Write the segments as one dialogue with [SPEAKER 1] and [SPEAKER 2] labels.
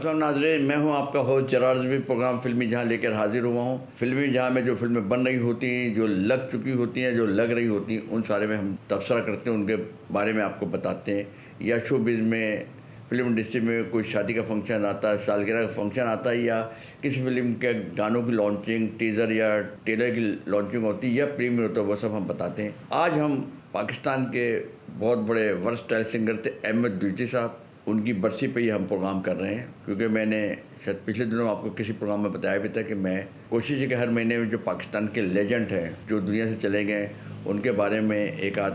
[SPEAKER 1] अस्सलाम नाज़रीन, मैं हूं आपका होस्ट जरार रिजवी। प्रोग्राम फिल्मी जहां लेकर हाजिर हुआ हूं। फिल्मी जहां में जो फिल्में बन रही होती हैं, जो लग चुकी होती हैं, जो लग रही होती हैं, उन सारे में हम तबसरा करते हैं, उनके बारे में आपको बताते हैं। या शोबिज़ में, फिल्म इंडस्ट्री में कोई शादी का फंक्शन आता है, सालगिरह का फंक्शन आता है, या किसी फिल्म के गानों की लॉन्चिंग, टीज़र या ट्रेलर की लॉन्चिंग होती है या प्रीमियर होता है, वो सब हम बताते हैं। आज हम पाकिस्तान के बहुत बड़े वर्सटाइल सिंगर थे अहमद द्विवेदी साहब, उनकी बरसी पे ही हम प्रोग्राम कर रहे हैं। क्योंकि मैंने शायद पिछले दिनों आपको किसी प्रोग्राम में बताया भी था कि मैं कोशिश है कि हर महीने में जो पाकिस्तान के लेजेंड हैं, जो दुनिया से चले गए, उनके बारे में एक आध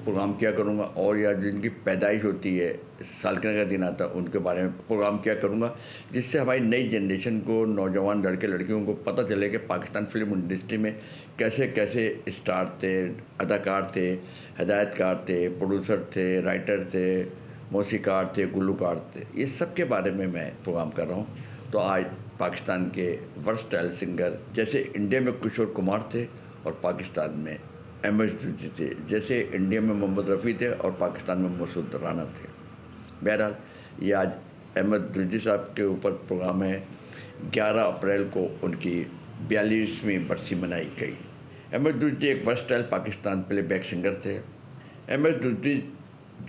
[SPEAKER 1] प्रोग्राम किया करूँगा। और या जिनकी पैदाइश होती है, सालगिरह का दिन आता है, उनके बारे में प्रोग्राम किया करूँगा, जिससे हमारी नई जनरेशन को, नौजवान लड़के लड़कियों को पता चले कि पाकिस्तान फिल्म इंडस्ट्री में कैसे कैसे स्टार थे, अदाकार थे, हिदायतकार थे, प्रोड्यूसर थे, राइटर थे, मौसीकार थे, गुलूकार थे। ये सब के बारे में मैं प्रोग्राम कर रहा हूँ। तो आज पाकिस्तान के वर्सटाइल सिंगर, जैसे इंडिया में किशोर कुमार थे और पाकिस्तान में अहमद द्विवेदी थे, जैसे इंडिया में मोहम्मद रफ़ी थे और पाकिस्तान में मसूद राना थे। बहरहाल ये आज अहमद द्विवेदी साहब के ऊपर प्रोग्राम है। 11 अप्रैल को उनकी 42वीं बरसी मनाई गई। अहमद द्विवेदी एक वर्सटाइल पाकिस्तान प्लेबैक सिंगर थे। अहमद द्विवेदी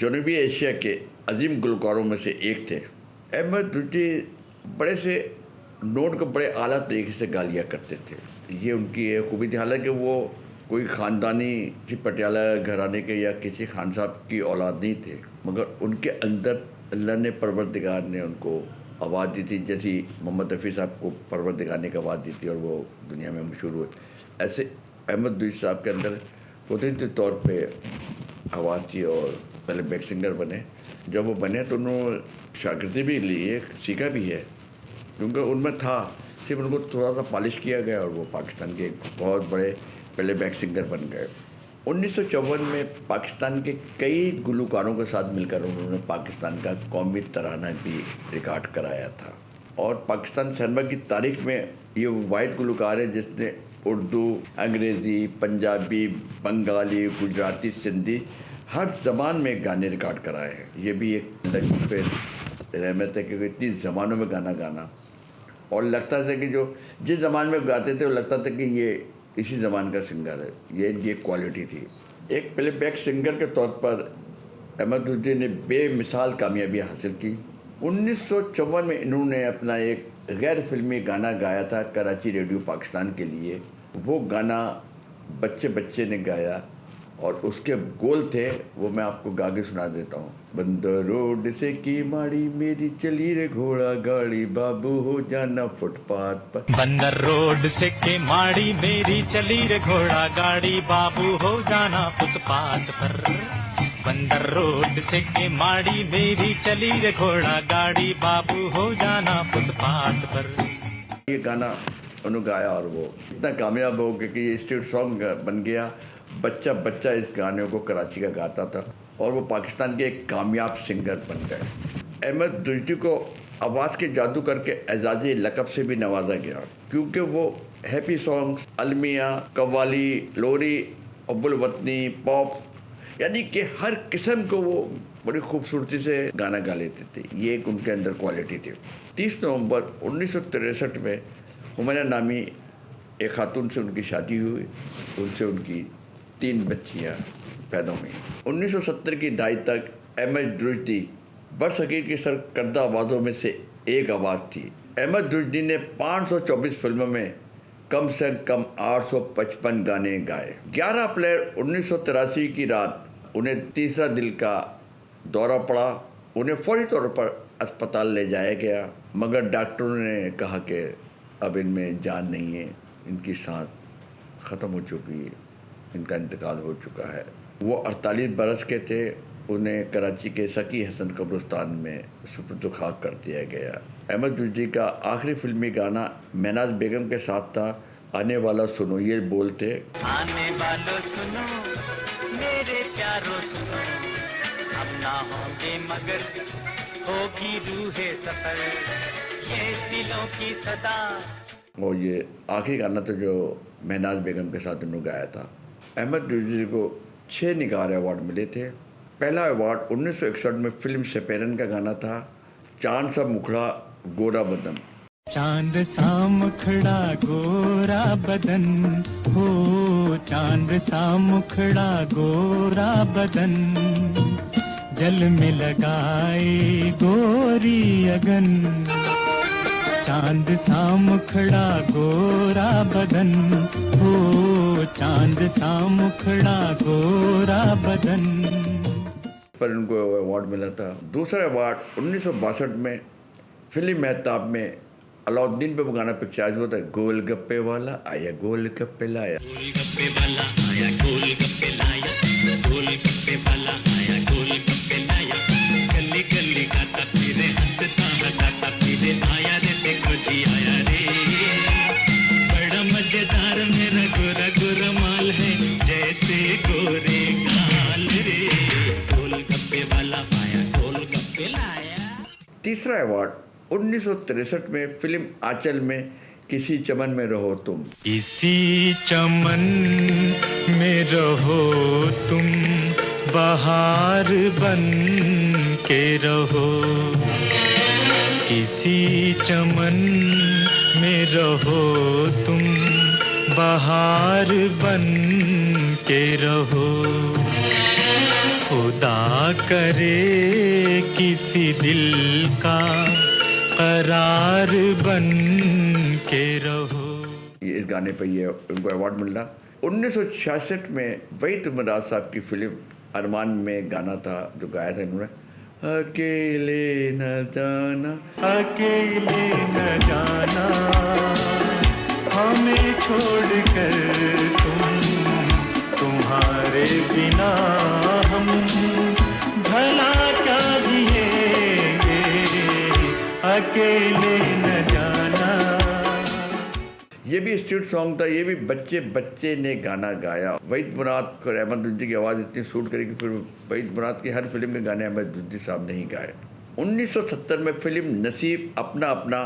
[SPEAKER 1] जनूबी एशिया के अजीम गुलकारों में से एक थे। अहमद द्विवेदी बड़े से नोट को बड़े आला तरीके से गा लिया करते थे। ये उनकी एक खूबी थी। हालांकि वो कोई ख़ानदानी किसी पटियाला घराने के या किसी खान साहब की औलाद नहीं थे, मगर उनके अंदर अल्लाह ने, परवरदिगार ने उनको आवाज़ दी थी, जैसी मोहम्मद रफ़ी साहब को परवरदिगार ने आवाज़ दी थी और वो दुनिया में मशहूर हुए। ऐसे अहमद द्विवेदी साहब के अंदर कुदरती तौर पर आवाज़ थी और पहले बैक सिंगर बने। जब वो बने तो उन्होंने शागिर्दी भी ली है, सीखा भी है, क्योंकि उनमें था, सिर्फ उनको थोड़ा सा पॉलिश किया गया और वो पाकिस्तान के बहुत बड़े पहले बैक सिंगर बन गए। 1954 में पाकिस्तान के कई गुलकारों के साथ मिलकर उन्होंने पाकिस्तान का कौमी तराना भी रिकॉर्ड कराया था। और पाकिस्तान सिनेमा की तारीख में ये वाहिद गुलकार है जिसने उर्दू, अंग्रेज़ी, पंजाबी, बंगाली, गुजराती, सिंधी हर ज़बान में गाने रिकॉर्ड कराए हैं। ये भी एक लजीज रहमत है, क्योंकि इतनी ज़बानों में गाना गाना, और लगता था कि जो जिस ज़बान में गाते थे वो लगता था कि ये इसी ज़बान का सिंगर है। ये क्वालिटी थी। एक प्लेबैक सिंगर के तौर पर अहमद द्विवेदी ने बेमिसाल कामयाबी हासिल की। 1954 में इन्होंने अपना एक गैर फिल्मी गाना गाया था कराची रेडियो पाकिस्तान के लिए। वो गाना बच्चे बच्चे ने गाया और उसके बोल थे, वो मैं आपको गा के सुना देता हूँ। बंदर रोड से की माड़ी मेरी चली रे घोड़ा गाड़ी, बाबू हो जाना फुटपाथ पर।
[SPEAKER 2] बंदर रोड से के माड़ी मेरी चली रे घोड़ा गाड़ी, बाबू हो जाना फुटपाथ पर। बंदर रोड से के माड़ी मेरी चली रे घोड़ा गाड़ी, बाबू हो जाना फुटपाथ पर।
[SPEAKER 1] ये गाना उन्होंने गाया और वो इतना कामयाब हो गया कि ये स्टेट सॉन्ग बन गया। बच्चा बच्चा इस गाने को कराची का गाता था और वो पाकिस्तान के एक कामयाब सिंगर बन गए। अहमद द्विवेदी को आवाज़ के जादू करके एजाज़ी लक़ब से भी नवाजा गया, क्योंकि वो हैप्पी सॉन्ग्स, अलमिया, कव्वाली, लोरी, अब्बुल वतनी, पॉप, यानी कि हर किस्म को वो बड़ी खूबसूरती से गाना गा लेते थे। ये एक उनके अंदर क्वालिटी थी। 30 नवंबर 1963 में हुमैना नामी एक खातून से उनकी शादी हुई। उनसे उनकी 3 बच्चियाँ पैदा हुई। 1970 की दहाई तक अहमद द्विवेदी बरसगीर की सरकर्दा आवाज़ों में से एक आवाज़ थी। अहमद द्विवेदी ने 524 फिल्मों में कम से कम 855 गाने गाए। 11 अप्रैल 1983 की रात उन्हें तीसरा दिल का दौरा पड़ा। उन्हें फौरी तौर पर अस्पताल ले जाया गया, मगर डॉक्टरों ने कहा कि अब इनमें जान नहीं है, इनकी सांस ख़त्म हो चुकी है, इनका इंतकाल हो चुका है। वो 48 बरस के थे। उन्हें कराची के सकी हसन कब्रिस्तान में सुपुर्द खाक कर दिया गया। अहमद द्विवेदी का आखिरी फिल्मी गाना महनाज बेगम के साथ था, आने वाला सुनो। ये बोलते,
[SPEAKER 2] आने वालों सुनो मेरे प्यारों सुनो, हम ना होंगे मगर होगी रूहे सफर, ये दिलों की सदा।
[SPEAKER 1] और ये आखिरी गाना तो जो महनाज बेगम के साथ उन्होंने गाया था। अहमद द्विवेदी को 6 निगार अवार्ड मिले थे। पहला अवार्ड 1961 में फिल्म सेपेरन का गाना था। चांद सा मुखड़ा गोरा बदन।
[SPEAKER 2] चांद सा मुखड़ा गोरा बदन हो, चांद सा मुखड़ा गोरा बदन, जल में लगाए गोरी अगन। चांद सा मुखड़ा गोरा बदन हो, चांद सा मुखड़ा गोरा बदन।
[SPEAKER 1] पर उनको अवार्ड मिला था। दूसरा अवार्ड 1962 में फिल्म मेहताब में अलाउद्दीन पे वो गाना पिक्चराइज हुआ था, गोल गप्पे वाला आया गोल गप्पे लाया।
[SPEAKER 2] गोल गप्पे वाला आया गोल गप्पे लाया, गोल गप्पे वाला आया गोल गप्पे लाया, गली गली खाता फिरे हंसता हंसाता फिरे, आया रे देखो जी आया रे, बड़ा मजेदार मेरा गोरा गोरा माल है, जैसे गोरे गाल रे, गोल गप्पे वाला आया गोल गप्पे लाया।
[SPEAKER 1] तीसरा अवार्ड 1963 में फिल्म आंचल में किसी चमन में रहो तुम।
[SPEAKER 2] इसी चमन में रहो तुम, बहार बन के रहो, इसी चमन में रहो तुम, बहार बन के रहो, खुदा करे किसी दिल का करार बन के रहो।
[SPEAKER 1] ये इस गाने पे ये उनको अवार्ड मिलना। 1966 में वहीद मुराद साहब की फिल्म अरमान में गाना था जो गाया था इन्होंने, अकेले न जाना,
[SPEAKER 2] अकेले न जाना हमें छोड़कर तुम, तुम्हारे बिना हम भला क्या जिएंगे, अकेले न जाना।
[SPEAKER 1] ये भी स्ट्रीट सॉन्ग था, ये भी बच्चे बच्चे ने गाना गाया। वहीद मुराद को अहमद रुद्दी की आवाज़ इतनी सूट करी कि फिर वहीद मुराद की हर फिल्म के गाने अहमद रुद्दी साहब ने ही गाए। 1970 में फिल्म नसीब अपना अपना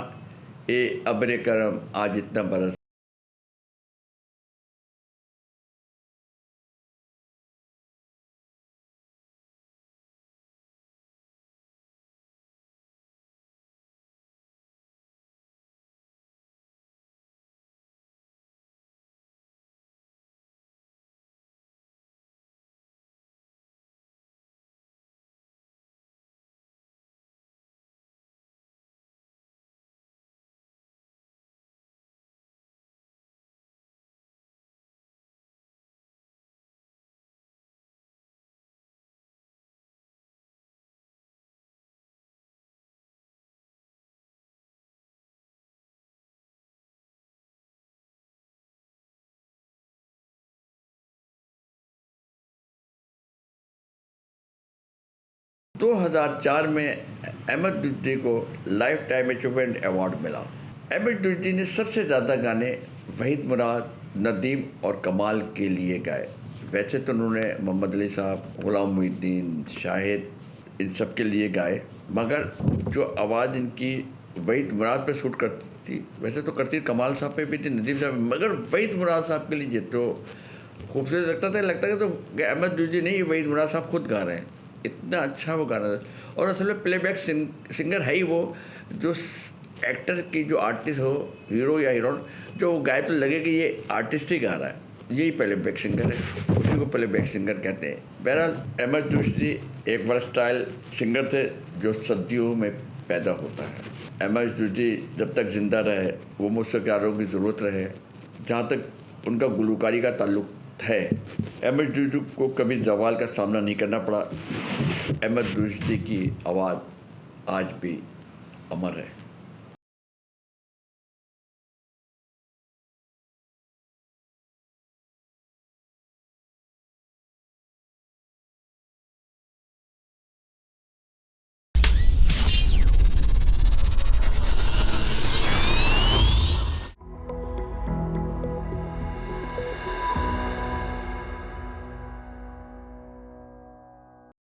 [SPEAKER 1] ए अबरे करम आज इतना बरस। दो 2004 में अहमद रुद्दी को लाइफ टाइम अचीवमेंट अवार्ड मिला। अहमद रुद्दी ने सबसे ज़्यादा गाने वहीद मुराद, नदीम और कमाल के लिए गाए। वैसे तो उन्होंने मोहम्मद अली साहब, गुलाम मोहिउद्दीन, शाहिद, इन सब के लिए गाए, मगर जो आवाज़ इनकी वहीद मुराद पे शूट करती थी, वैसे तो करती कमाल साहब पे भी थी, नदीम साहब, मगर वहीद मुराद साहब के लिए जो खूबसूरत लगता था तो अहमद रुद्दी नहीं, वहीद मुराद साहब खुद गा रहे हैं, इतना अच्छा वो गाना था। और असल में प्लेबैक सिंगर है ही वो, जो एक्टर की जो आर्टिस्ट हो, हीरो या हीरोइन, जो वो गाए तो लगे कि ये आर्टिस्ट ही गा रहा है, यही प्लेबैक सिंगर है, उसी को प्लेबैक सिंगर कहते हैं। बहरहाल अहमद रुद्दी एक वर्सटाइल सिंगर थे जो सदियों में पैदा होता है। अहमद रुद्दी जब तक ज़िंदा रहे, वो मौसीक़ारों की ज़रूरत रहे, जहाँ तक उनका गुलकारी का ताल्लुक़ है, अहमद रुद्दी को कभी ज़वाल का सामना नहीं करना पड़ा। अहमद रुद्दी की आवाज़ आज भी अमर है।